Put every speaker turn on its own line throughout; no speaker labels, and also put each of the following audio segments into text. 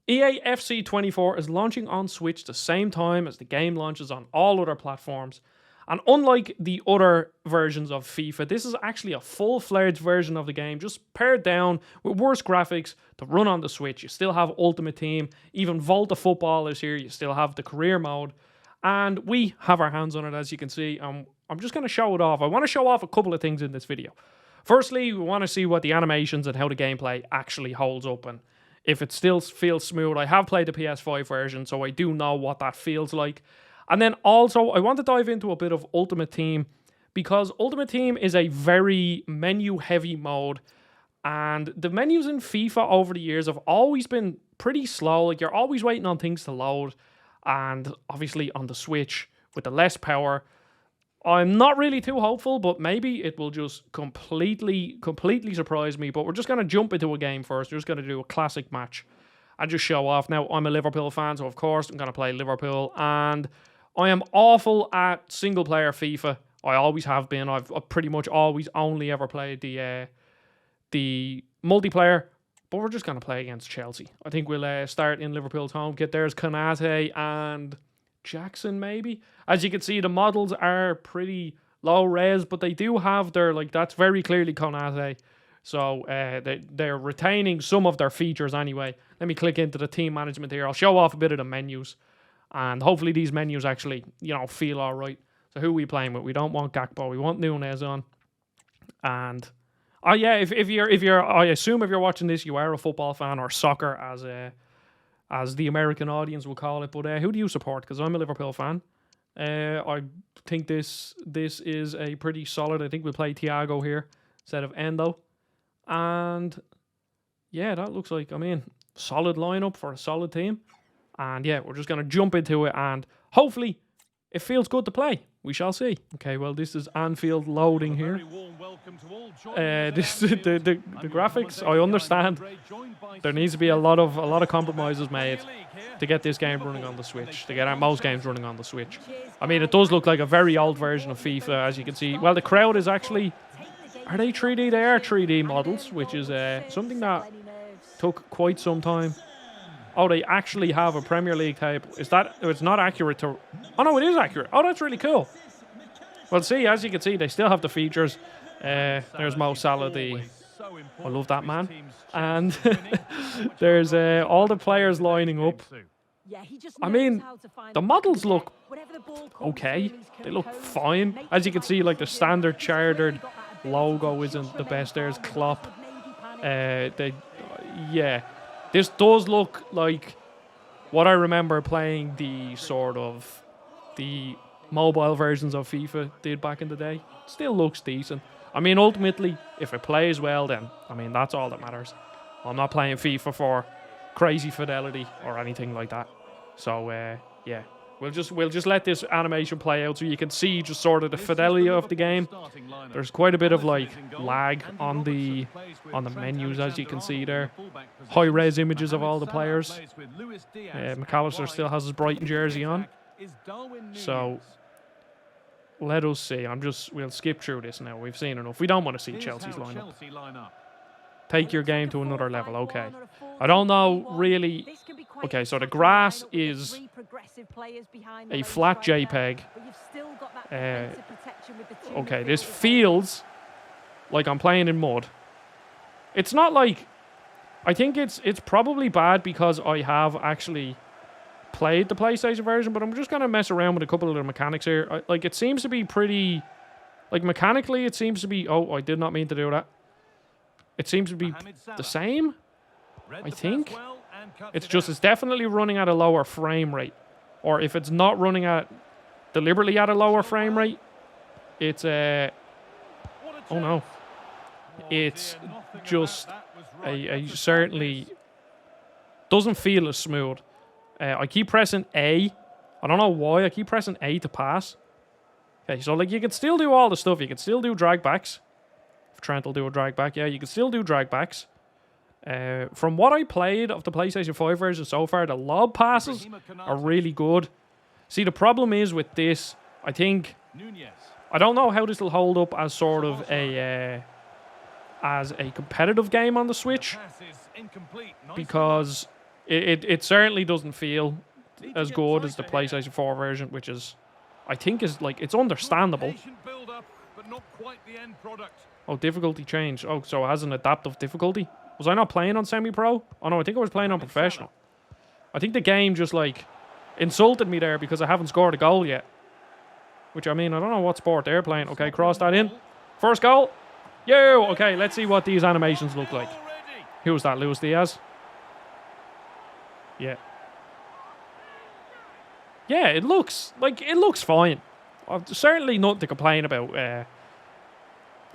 EA FC 24 is launching on Switch the same time as the game launches on all other platforms. And unlike the other versions of FIFA, this is actually a full-fledged version of the game, just pared down with worse graphics to run on the Switch. You still have Ultimate Team, even Volta Football is here, you still have the career mode, and we have our hands on it, as you can see. I'm just going to show it off. I want to show off a couple of things in this video. Firstly, we want to see what the animations and how the gameplay actually holds up, and if it still feels smooth. I have played the PS5 version, so I do know what that feels like. And then also, I want to dive into a bit of Ultimate Team, because Ultimate Team is a very menu-heavy mode, and the menus in FIFA over the years have always been pretty slow. Like, you're always waiting on things to load, and obviously on the Switch, with the less power, I'm not really too hopeful, but maybe it will just completely surprise me. But we're just going to jump into a game first. We're just going to do a classic match and just show off. Now, I'm a Liverpool fan, so of course I'm going to play Liverpool, and I am awful at single-player FIFA. I always have been. I've pretty much always only ever played the multiplayer, but we're just going to play against Chelsea. I think we'll start in Liverpool's home kit. There's Konate and Jackson, maybe. As you can see, the models are pretty low res, but they do have their, like, that's very clearly Konate. So they're retaining some of their features anyway. Let me click into the team management here. I'll show off a bit of the menus. And hopefully these menus actually, feel all right. So who are we playing with? We don't want Gakpo. We want Nunez on. And oh yeah, if you're, I assume if you're watching this, you are a football fan, or soccer as the American audience will call it. But who do you support? Because I'm a Liverpool fan. I think this is a pretty solid. I think we'll play Thiago here instead of Endo. And yeah, that looks like, solid lineup for a solid team. And yeah, we're just going to jump into it, and hopefully it feels good to play. We shall see. Okay, well, this is Anfield loading here. The graphics, I understand there needs to be a lot of compromises made to get this game running on the Switch, to get most games running on the Switch. It does look like a very old version of FIFA, as you can see. Well, the crowd is actually, are they 3D? They are 3D models, which is something that took quite some time. Oh, they actually have a Premier League type. Is that... It's not accurate to... Oh, no, it is accurate. Oh, that's really cool. Well, see, as you can see, they still have the features. There's Mo Salah, I love that man. And there's all the players lining up. The models look okay. They look fine. As you can see, like, the standard chartered logo isn't the best. There's Klopp. Yeah. This does look like what I remember playing the mobile versions of FIFA did back in the day. Still looks decent. Ultimately, if it plays well, then, that's all that matters. I'm not playing FIFA for crazy fidelity or anything like that. So, yeah. We'll just let this animation play out so you can see just sort of the fidelity of the game. There's quite a bit of lag on the menus, as you can see there. High res images of all the players. McAllister still has his Brighton jersey on. So let us see. We'll skip through this now. We've seen enough. We don't want to see Chelsea's lineup. Take your game to another level. Okay. I don't know really. Okay, so the grass is a flat JPEG. Okay, this feels like I'm playing in mud. It's not like... I think it's probably bad because I have actually played the PlayStation version, but I'm just going to mess around with a couple of the mechanics here. It seems to be pretty... mechanically, it seems to be... Oh, I did not mean to do that. It seems to be the same, I think. It's definitely running at a lower frame rate. Or if it's not running deliberately at a lower frame rate, it's oh no. It's just a certainly doesn't feel as smooth. I keep pressing A. I don't know why. I keep pressing A to pass. Okay, so you can still do all the stuff. You can still do drag backs. If Trent will do a drag back, yeah, you can still do drag backs. From what I played of the PlayStation 5 version so far, the lob passes are really good. See, the problem is with this, I think, I don't know how this will hold up as sort of as a competitive game on the Switch, because It certainly doesn't feel as good as the PlayStation 4 version, which is, I think, is like, it's understandable. Oh, difficulty change. Oh, so it has an adaptive difficulty. Was I not playing on semi-pro? Oh no, I think I was playing on professional. I think the game just like insulted me there because I haven't scored a goal yet. Which, I mean, I don't know what sport they're playing. Okay, cross that in. First goal. Yo! Okay, let's see what these animations look like. Who was that? Luis Diaz? Yeah. Yeah, it looks fine. Certainly nothing to complain about.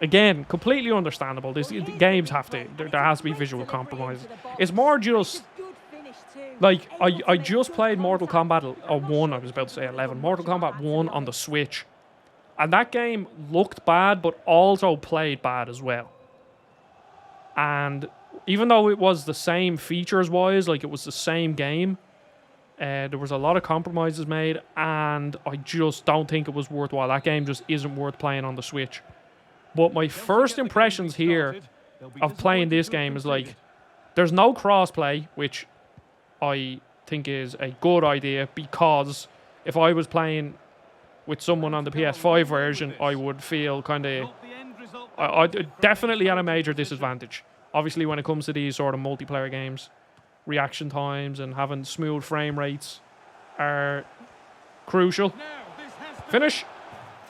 Again, completely understandable. The games have to. There has to be visual compromises. It's more just like I just played Mortal Kombat 1. I was about to say 11. Mortal Kombat 1 on the Switch, and that game looked bad, but also played bad as well. And even though it was the same features-wise, like it was the same game, there was a lot of compromises made, and I just don't think it was worthwhile. That game just isn't worth playing on the Switch. But my first impressions here of playing this game is like, there's no crossplay, which I think is a good idea, because if I was playing with someone on the PS5 version, I would feel kind of, I definitely at a major disadvantage. Obviously, when it comes to these sort of multiplayer games, reaction times and having smooth frame rates are crucial. Finish.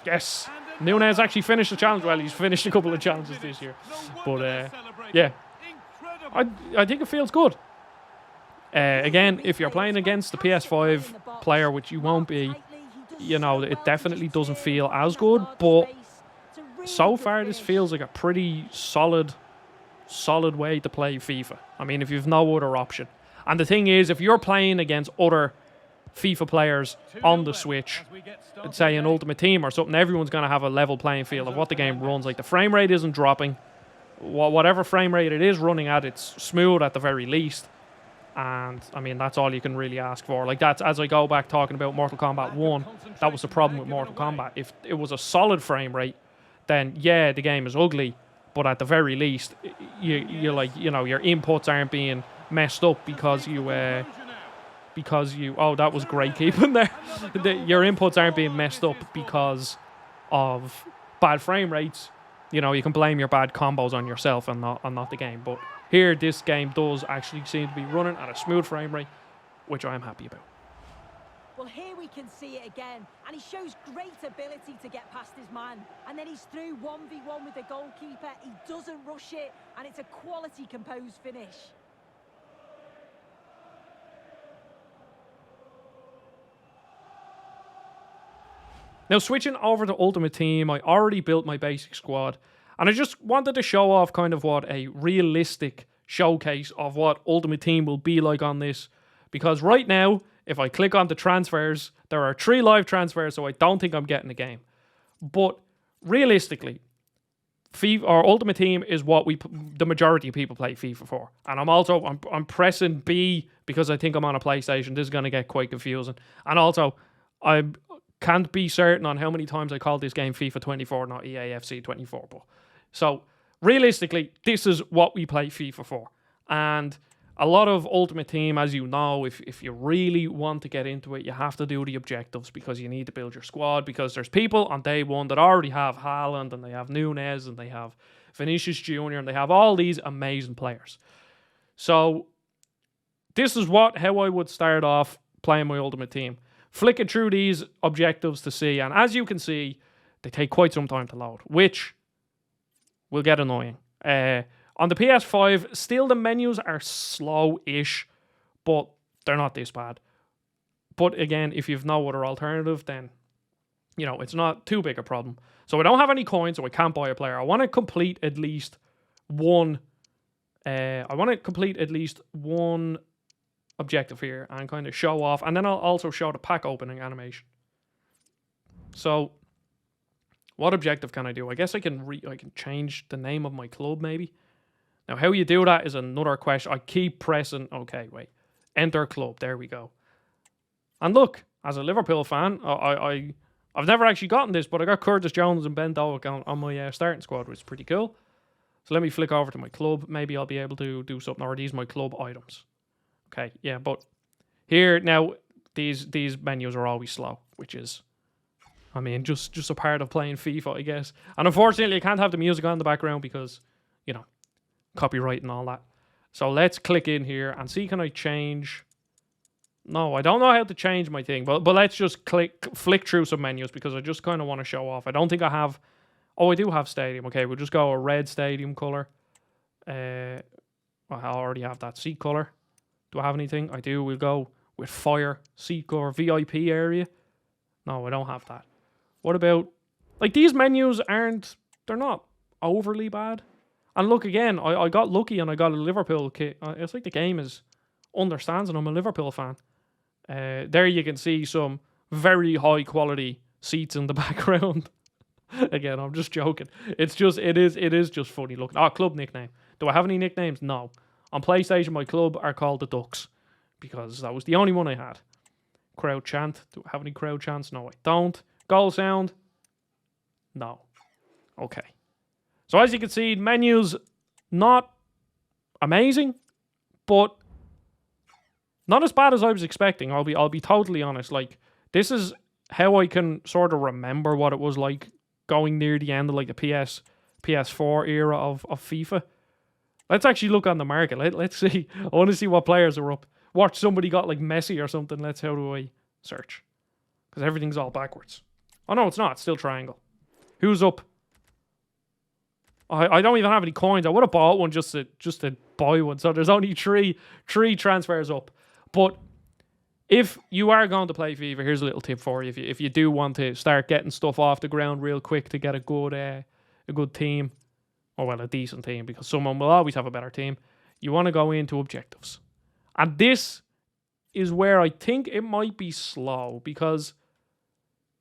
Yes. Nunez actually finished the challenge. Well, he's finished a couple of challenges this year. But, yeah. I think it feels good. Again, if you're playing against the PS5 player, which you won't be, you know, it definitely doesn't feel as good. But so far, this feels like a pretty solid way to play FIFA. I mean, if you've no other option. And the thing is, if you're playing against other FIFA players on the Switch, say an Ultimate Team or something, everyone's going to have a level playing field of what the game runs. Like, the frame rate isn't dropping. Whatever frame rate it is running at, it's smooth at the very least. And, I mean, that's all you can really ask for. Like, that's, as I go back talking about Mortal Kombat 1, that was the problem with Mortal Kombat. If it was a solid frame rate, then, yeah, the game is ugly. But at the very least, you're like, you know, your inputs aren't being messed up because you, oh, that was great keeping there. Your inputs aren't being messed up because of bad frame rates. You know, you can blame your bad combos on yourself and not the game. But here, this game does actually seem to be running at a smooth frame rate, which I am happy about.
Well, here we can see it again, and he shows great ability to get past his man. And then he's through 1v1 with the goalkeeper. He doesn't rush it, and it's a quality composed finish.
Now, switching over to Ultimate Team, I already built my basic squad, and I just wanted to show off kind of what a realistic showcase of what Ultimate Team will be like on this. Because right now, if I click on the transfers, there are 3 live transfers, so I don't think I'm getting a game. But realistically, FIFA or Ultimate Team is what the majority of people play FIFA for. And I'm pressing B because I think I'm on a PlayStation. This is going to get quite confusing. And also, I can't be certain on how many times I called this game FIFA 24, not EAFC 24. But so realistically, this is what we play FIFA for. And a lot of Ultimate Team, as you know, if you really want to get into it, you have to do the objectives because you need to build your squad, because there's people on day one that already have Haaland and they have Nunez and they have Vinicius Jr. and they have all these amazing players. So this is how I would start off playing my Ultimate Team. Flicking through these objectives to see, and as you can see, they take quite some time to load, which will get annoying. On the PS5, still the menus are slow-ish, but they're not this bad. But again, if you've no other alternative, then, you know, it's not too big a problem. So I don't have any coins, so I can't buy a player. I want to complete at least one. Objective here and kind of show off, and then I'll also show the pack opening animation. So, what objective can I do? I guess I can change the name of my club, maybe. Now, how you do that is another question. I keep pressing. Okay, wait. Enter club. There we go. And look, as a Liverpool fan, I've never actually gotten this, but I got Curtis Jones and Ben Doak on my starting squad, which is pretty cool. So let me flick over to my club. Maybe I'll be able to do something. Or are these my club items? Okay, yeah, but here now these menus are always slow, which is, I mean, just a part of playing FIFA, I guess. And unfortunately, I can't have the music on in the background because, you know, copyright and all that. So let's click in here and see, can I change? No, I don't know how to change my thing, but let's just flick through some menus because I just kind of want to show off. I don't think I have. Oh, I do have stadium. Okay, we'll just go a red stadium color. Well, I already have that seat color. Do I have anything? I do. We'll go with fire, seat color, VIP area. No, I don't have that. What about, like, these menus they're not overly bad. And look, again, I got lucky and I got a Liverpool kit. It's like the game understands and I'm a Liverpool fan. There you can see some very high quality seats in the background. Again, I'm just joking. It is just funny looking. Oh, club nickname. Do I have any nicknames? No. On PlayStation, my club are called the Ducks because that was the only one I had. Crowd chant. Do I have any crowd chants? No, I don't. Goal sound? No. Okay. So as you can see, menus not amazing, but not as bad as I was expecting. I'll be totally honest. Like, this is how I can sort of remember what it was like going near the end of like the PS4 era of FIFA. Let's actually look on the market. Let's see. I want to see what players are up. Watch, somebody got like Messi or something. How do I search? Because everything's all backwards. Oh no, it's not. It's still triangle. Who's up? I don't even have any coins. I would have bought one just to buy one. So there's only three transfers up. But if you are going to play FIFA, here's a little tip for you. If you do want to start getting stuff off the ground real quick to get a good team, or well, a decent team, because someone will always have a better team, you want to go into objectives. And this is where I think it might be slow, because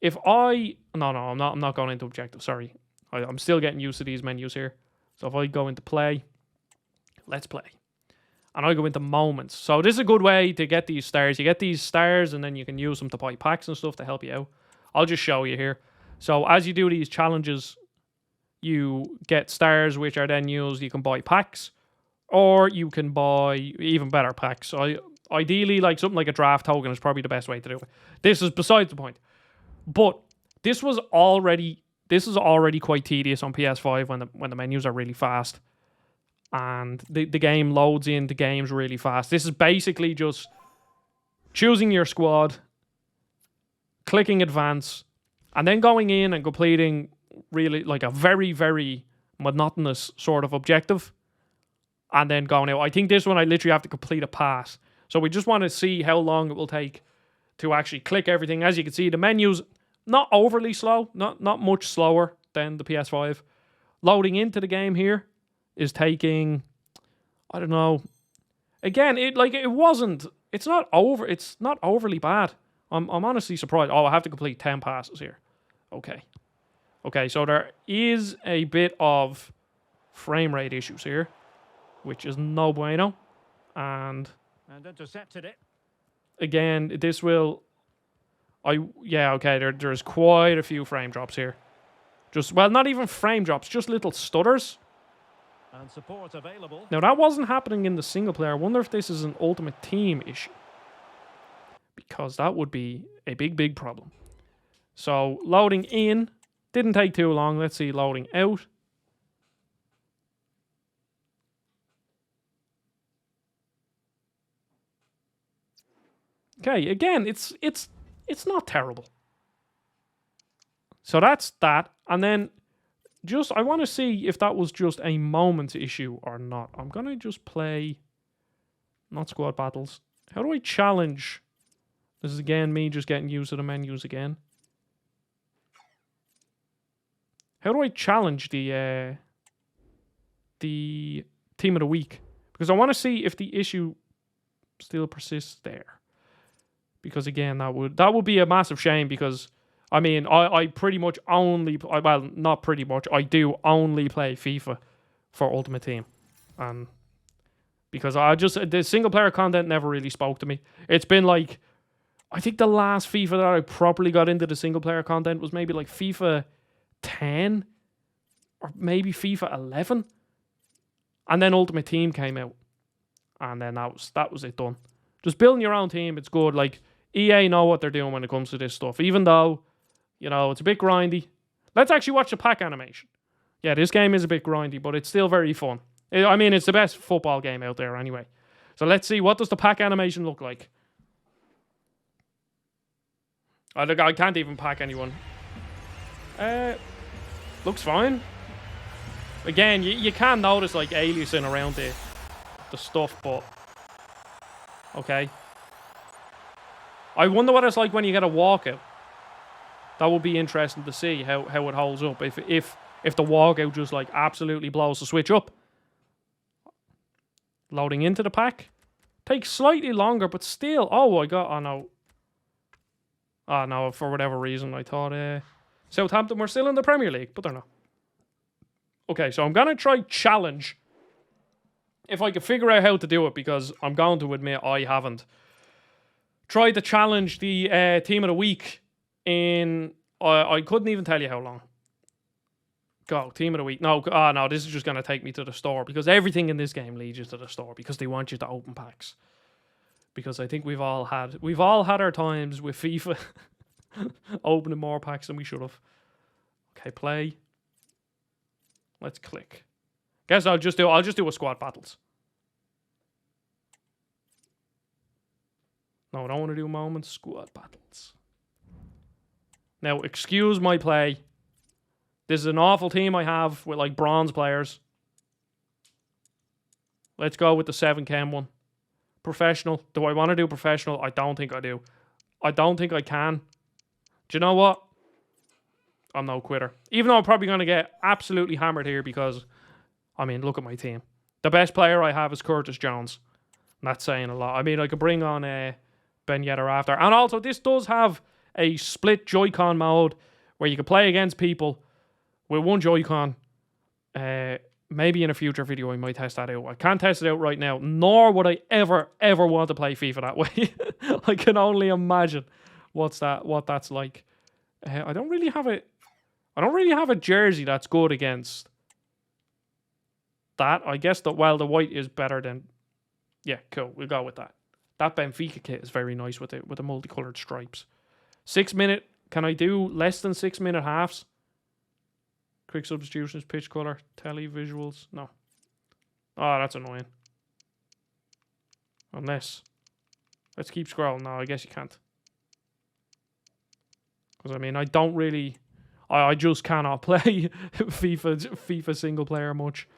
I'm not going into objectives, sorry. I'm still getting used to these menus here. So if I go into play, let's play. And I go into moments. So this is a good way to get these stars. You get these stars and then you can use them to buy packs and stuff to help you out. I'll just show you here. So as you do these challenges, you get stars which are then used. You can buy packs or you can buy even better packs. So ideally, like something like a draft token is probably the best way to do it. This is besides the point. But this is already quite tedious on PS5 when the menus are really fast. And the game loads into games really fast. This is basically just choosing your squad, clicking advance, and then going in and completing really like a very, very monotonous sort of objective. And then going out. I think this one I literally have to complete a pass. So we just want to see how long it will take to actually click everything. As you can see, the menu's not overly slow, not much slower than the PS5. Loading into the game here is taking, I don't know. Again, it's not overly bad. I'm honestly surprised. Oh, I have to complete 10 passes here. Okay, so there is a bit of frame rate issues here, which is no bueno. And
intercepted it.
Again, this will there's quite a few frame drops here. Not even frame drops, just little stutters.
And support available.
Now, that wasn't happening in the single player. I wonder if this is an Ultimate Team issue. Because that would be a big, big problem. So, loading in didn't take too long. Let's see, loading out. Okay, again, it's not terrible. So that's that. And then I want to see if that was just a moment issue or not. I'm going to just play not squad battles. How do I challenge? This is again me just getting used to the menus again. How do I challenge the team of the week? Because I want to see if the issue still persists there. Because again, that would be a massive shame, because I mean, I pretty much only, well, not pretty much, I do only play FIFA for Ultimate Team. Because the single player content never really spoke to me. It's been like, I think the last FIFA that I properly got into the single player content was maybe like FIFA 10 or maybe FIFA 11. And then Ultimate Team came out. And then that was it done. Just building your own team, it's good. Like, EA know what they're doing when it comes to this stuff. Even though, you know, it's a bit grindy. Let's actually watch the pack animation. Yeah, this game is a bit grindy, but it's still very fun. I mean, it's the best football game out there anyway. So let's see, what does the pack animation look like? I can't even pack anyone. Looks fine. Again, you can notice like aliasing around the stuff, but okay. I wonder what it's like when you get a walkout. That would be interesting to see how it holds up. If the walkout just like absolutely blows the switch up. Loading into the pack. Takes slightly longer, but still. Oh, oh no. Oh no, for whatever reason I thought Southampton were still in the Premier League, but they're not. Okay, so I'm going to try challenge. If I can figure out how to do it, because I'm going to admit I haven't. Tried to challenge the team of the week in... I couldn't even tell you how long. Go, team of the week. No, no, this is just going to take me to the store, because everything in this game leads you to the store, because they want you to open packs. Because I think we've all had our times with FIFA opening more packs than we should have. Okay, play. Let's click. Guess I'll just do a squad battles. No, I don't want to do moments. Squad battles. Now, excuse my play. This is an awful team I have with like bronze players. Let's go with the 7chem one. Professional. Do I want to do professional? I don't think I do. I don't think I can. Do you know what? I'm no quitter. Even though I'm probably going to get absolutely hammered here because, I mean, look at my team. The best player I have is Curtis Jones. And that's saying a lot. I mean, I could bring on Ben Yedder after. And also, this does have a split Joy-Con mode where you can play against people with one Joy-Con. Maybe in a future video I might test that out. I can't test it out right now, nor would I ever want to play FIFA that way. I can only imagine what that's like. I don't really have a jersey that's good against that. I guess that the white is better than... Yeah, cool. We'll go with that. That Benfica kit is very nice with the multicolored stripes. 6 minute. Can I do less than 6 minute halves? Quick substitutions, pitch color, tele visuals. No. Oh, that's annoying. Unless. Let's keep scrolling. No, I guess you can't. Because, I mean, I don't really... I just cannot play FIFA single player much.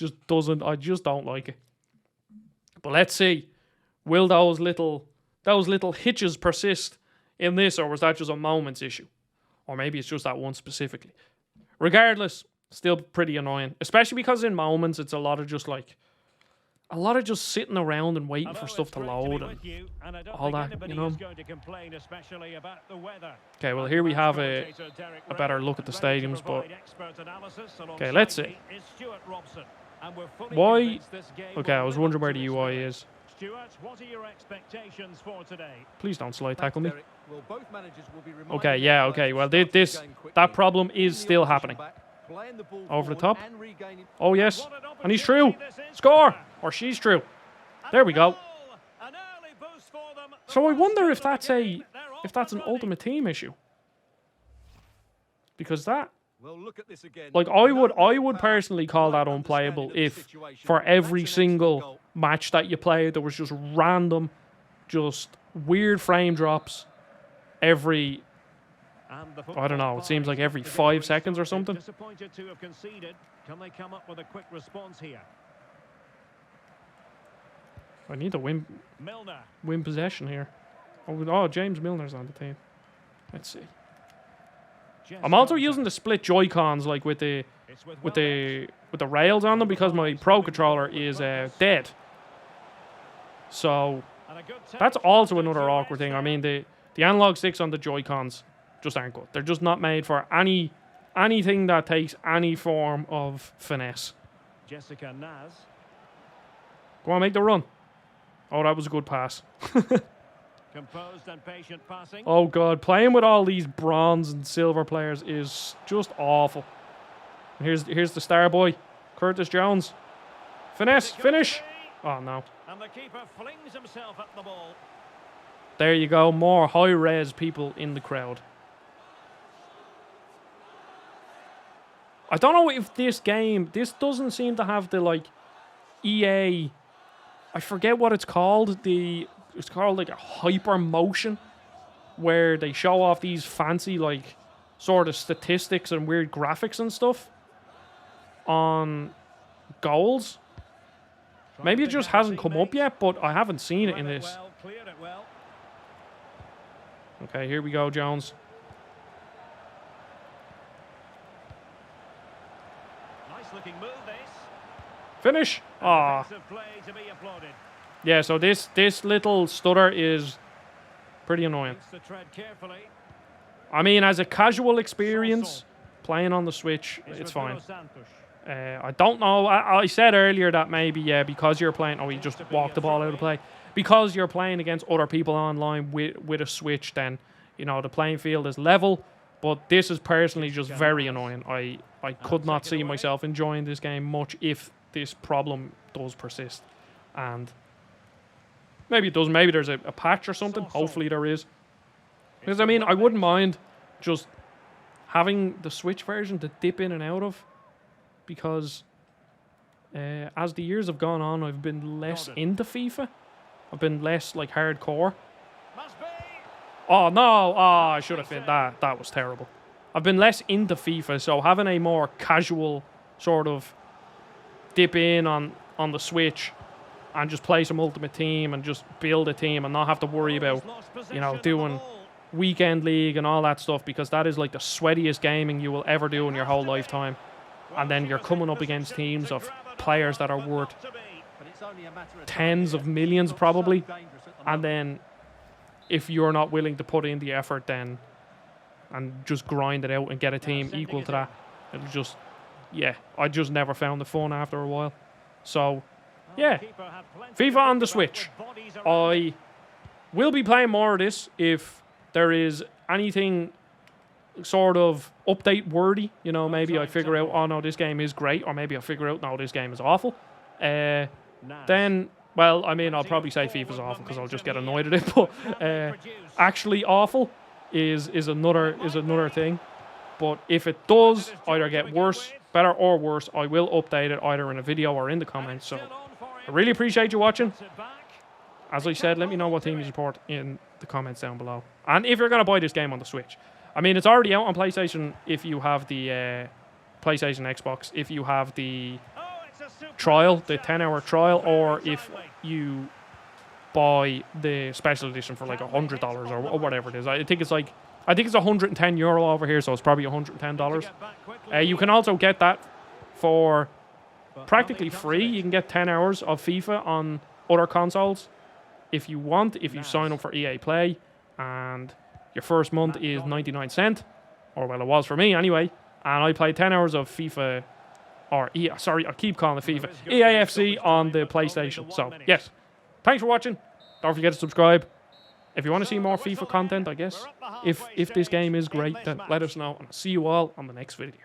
I just don't like it. But let's see. Will those little hitches persist in this, or was that just a moment's issue? Or maybe it's just that one specifically. Regardless, still pretty annoying. Especially because in moments it's a lot of just sitting around and waiting for stuff to load and all that, you know. Okay, well here we have a better look at the stadiums, but okay, let's see. Why? Okay, I was wondering where the UI is.
Stuart, what are your expectations for today?
Please don't slide tackle me. Okay, yeah, okay. Well, that problem is still happening. Over the top. Oh, yes. And he's through. Score! Or she's through. There we go. So I wonder if that's an Ultimate Team issue. Because that... Like, I would personally call that unplayable if for every single match that you play, there was just random, just weird frame drops every, I don't know, it seems like every 5 seconds or something.
Disappointed to have conceded. Can they come up with a quick response here?
I need to win possession here. Oh, James Milner's on the team. Let's see. I'm also using the split Joy-Cons, like with the rails on them, because my Pro Controller is dead. So that's also another awkward thing. I mean, the analog sticks on the Joy-Cons just aren't good. They're just not made for anything that takes any form of finesse.
Jessica Naz.
Go on, make the run. Oh, that was a good pass.
Composed and patient passing.
Oh god, playing with all these bronze and silver players is just awful. Here's the star boy, Curtis Jones. Finesse, finish. Oh no.
And the keeper flings himself at the ball.
There you go. More high-res people in the crowd. I don't know if this game... This doesn't seem to have the, like, EA... I forget what it's called. It's called, like, a hyper motion, where they show off these fancy, like, sort of statistics and weird graphics and stuff on goals. Maybe it just hasn't come up yet, but I haven't seen it in this. Okay, here we go, Jones.
Nice looking move, this.
Finish. Ah. Yeah, so this little stutter is pretty annoying. I mean, as a casual experience, playing on the Switch, it's fine. I don't know. I said earlier that maybe, yeah, because you're playing... Oh, he just walked the ball out of play. Because you're playing against other people online with a Switch, then, you know, the playing field is level. But this is personally just very annoying. I could not see myself enjoying this game much if this problem does persist. And maybe it does. Maybe there's a patch or something. Hopefully there is. Because, I mean, I wouldn't mind just having the Switch version to dip in and out of. Because as the years have gone on, I've been less into FIFA. I've been less, like, hardcore. Oh, no. Oh, I should have fit that. That was terrible. I've been less into FIFA, so having a more casual sort of dip in on the Switch and just play some Ultimate Team and just build a team and not have to worry about, you know, doing Weekend League and all that stuff, because that is, like, the sweatiest gaming you will ever do in your whole lifetime. And then you're coming up against teams of players that are worth tens of millions probably. And then if you're not willing to put in the effort then and just grind it out and get a team equal to that, it'll just, yeah, I just never found the fun after a while. So, yeah, FIFA on the Switch. I will be playing more of this if there is anything sort of update worthy, you know, maybe I figure out, oh no, this game is great, or maybe I figure out, no, this game is awful. Then, well, I mean, I'll probably say FIFA's awful because I'll just get annoyed at it, but actually awful is another thing. But if it does either get worse, better or worse, I will update it either in a video or in the comments. So I really appreciate you watching. As I said, let me know what team you support in the comments down below. And if you're going to buy this game on the Switch. I mean, it's already out on PlayStation if you have the PlayStation Xbox, if you have the trial, the 10-hour trial, or if you buy the special edition for like $100 or whatever it is. I think it's €110 over here, so it's probably $110. You can also get that for practically free. You can get 10 hours of FIFA on other consoles if you want, if you sign up for EA Play, and your first month is 99 cents, or well, it was for me anyway. And I played 10 hours of FIFA, or I keep calling it FIFA, EAFC on the PlayStation. So, yes, thanks for watching. Don't forget to subscribe. If you want to see more FIFA content, I guess, if this game is great, then let us know. And I'll see you all on the next video.